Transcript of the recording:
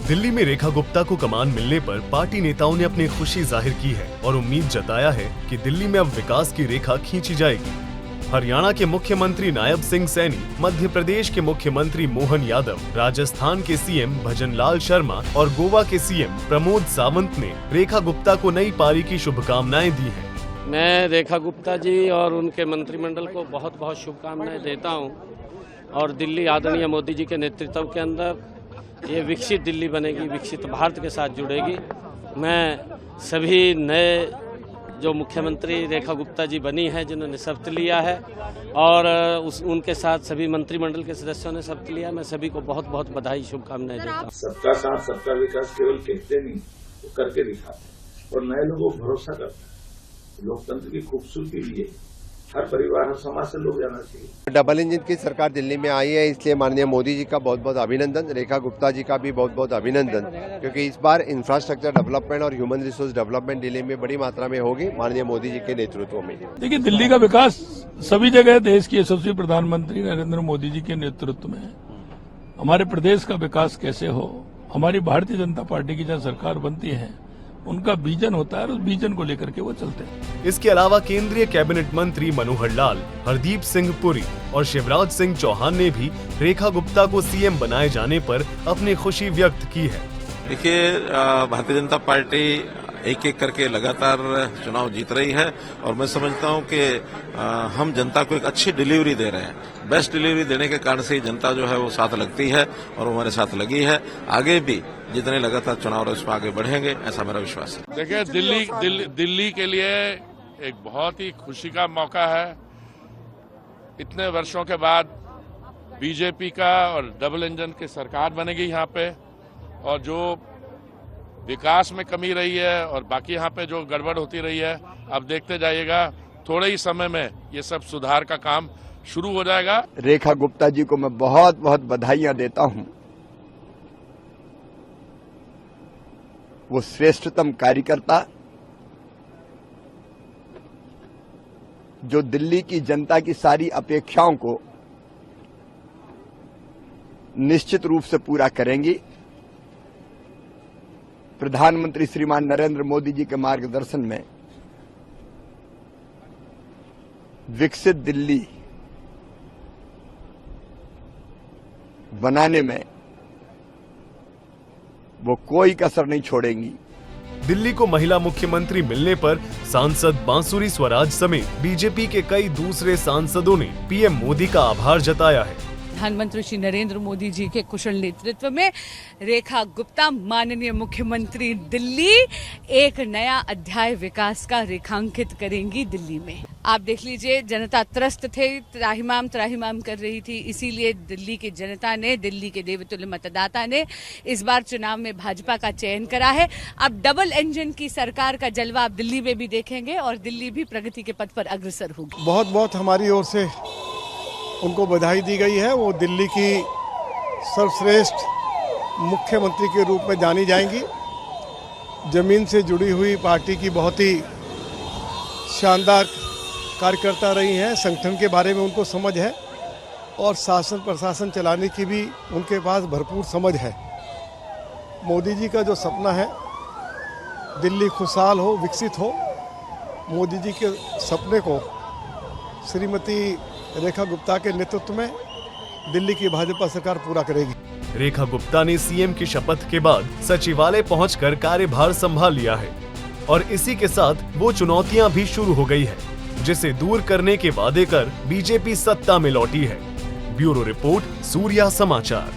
दिल्ली में रेखा गुप्ता को कमान मिलने पर पार्टी नेताओं ने अपनी खुशी जाहिर की है और उम्मीद जताया है कि दिल्ली में अब विकास की रेखा खींची जाएगी। हरियाणा के मुख्यमंत्री नायब सिंह सैनी, मध्य प्रदेश के मुख्यमंत्री मोहन यादव, राजस्थान के सीएम भजनलाल शर्मा और गोवा के सीएम प्रमोद सावंत ने रेखा गुप्ता को नई पारी की शुभकामनाएं दी हैं। मैं रेखा गुप्ता जी और उनके मंत्रिमंडल को बहुत बहुत शुभकामनाएं देता हूं और दिल्ली आदरणीय मोदी जी के नेतृत्व के अंदर ये विकसित दिल्ली बनेगी, विकसित भारत के साथ जुड़ेगी। मैं सभी नए जो मुख्यमंत्री रेखा गुप्ता जी बनी है, जिन्होंने शपथ लिया है और उनके साथ सभी मंत्रिमंडल के सदस्यों ने शपथ लिया, मैं सभी को बहुत बहुत बधाई, शुभकामनाएं देता हूँ। सबका साथ सबका विकास केवल कहते नहीं, वो करके दिखाते और नए लोगों को भरोसा करते हैं। लोकतंत्र की खूबसूरती भी है, हर परिवार हर समाज से लोग जाना चाहिए। डबल इंजन की सरकार दिल्ली में आई है, इसलिए माननीय मोदी जी का बहुत बहुत अभिनंदन, रेखा गुप्ता जी का भी बहुत बहुत अभिनंदन, क्योंकि इस बार इंफ्रास्ट्रक्चर डेवलपमेंट और ह्यूमन रिसोर्स डेवलपमेंट दिल्ली में बड़ी मात्रा में होगी माननीय मोदी जी के नेतृत्व में। देखिए, दिल्ली का विकास सभी जगह देश के यशस्वी प्रधानमंत्री नरेंद्र मोदी जी के नेतृत्व में है। हमारे प्रदेश का विकास कैसे हो, हमारी भारतीय जनता पार्टी की जहाँ सरकार बनती है उनका विजन होता है और उस विजन को लेकर के वो चलते हैं। इसके अलावा केंद्रीय कैबिनेट मंत्री मनोहर लाल, हरदीप सिंह पुरी और शिवराज सिंह चौहान ने भी रेखा गुप्ता को सीएम बनाए जाने पर अपनी खुशी व्यक्त की है। देखिए, भारतीय जनता पार्टी एक एक करके लगातार चुनाव जीत रही है और मैं समझता हूं कि हम जनता को एक अच्छी डिलीवरी दे रहे हैं। बेस्ट डिलीवरी देने के कारण से जनता जो है वो साथ लगती है और हमारे साथ लगी है। आगे भी जितने लगातार चुनाव रहे उसमें आगे बढ़ेंगे, ऐसा मेरा विश्वास है। देखिए, दिल्ली के लिए एक बहुत ही खुशी का मौका है। इतने वर्षों के बाद बीजेपी का और डबल इंजन की सरकार बनेगी यहाँ पे, और जो विकास में कमी रही है और बाकी यहाँ पे जो गड़बड़ होती रही है, अब देखते जाइएगा थोड़े ही समय में ये सब सुधार का काम शुरू हो जाएगा। रेखा गुप्ता जी को मैं बहुत बहुत बधाइयां देता हूं। वो श्रेष्ठतम कार्यकर्ता, जो दिल्ली की जनता की सारी अपेक्षाओं को निश्चित रूप से पूरा करेंगी। प्रधानमंत्री श्रीमान नरेंद्र मोदी जी के मार्गदर्शन में विकसित दिल्ली बनाने में वो कोई कसर नहीं छोड़ेंगी। दिल्ली को महिला मुख्यमंत्री मिलने पर सांसद बांसुरी स्वराज समेत बीजेपी के कई दूसरे सांसदों ने पीएम मोदी का आभार जताया है। प्रधानमंत्री श्री नरेंद्र मोदी जी के कुशल नेतृत्व में रेखा गुप्ता माननीय मुख्यमंत्री दिल्ली एक नया अध्याय विकास का रेखांकित करेंगी दिल्ली में। आप देख लीजिए, जनता त्रस्त थे, त्राहिमाम कर रही थी, इसीलिए दिल्ली की जनता ने, दिल्ली के देवतुल्य मतदाता ने इस बार चुनाव में भाजपा का चयन करा है। अब डबल इंजन की सरकार का जलवा आप दिल्ली में भी देखेंगे और दिल्ली भी प्रगति के पथ पर अग्रसर होगी। बहुत बहुत हमारी ओर से उनको बधाई दी गई है। वो दिल्ली की सर्वश्रेष्ठ मुख्यमंत्री के रूप में जानी जाएंगी। जमीन से जुड़ी हुई पार्टी की बहुत ही शानदार कार्यकर्ता रही हैं। संगठन के बारे में उनको समझ है और शासन प्रशासन चलाने की भी उनके पास भरपूर समझ है। मोदी जी का जो सपना है दिल्ली खुशहाल हो, विकसित हो, मोदी जी के सपने को श्रीमती रेखा गुप्ता के नेतृत्व में दिल्ली की भाजपा सरकार पूरा करेगी। रेखा गुप्ता ने सीएम की शपथ के बाद सचिवालय पहुंचकर कार्यभार संभाल लिया है और इसी के साथ वो चुनौतियां भी शुरू हो गई है, जिसे दूर करने के वादे कर बीजेपी सत्ता में लौटी है। ब्यूरो रिपोर्ट, सूर्या समाचार।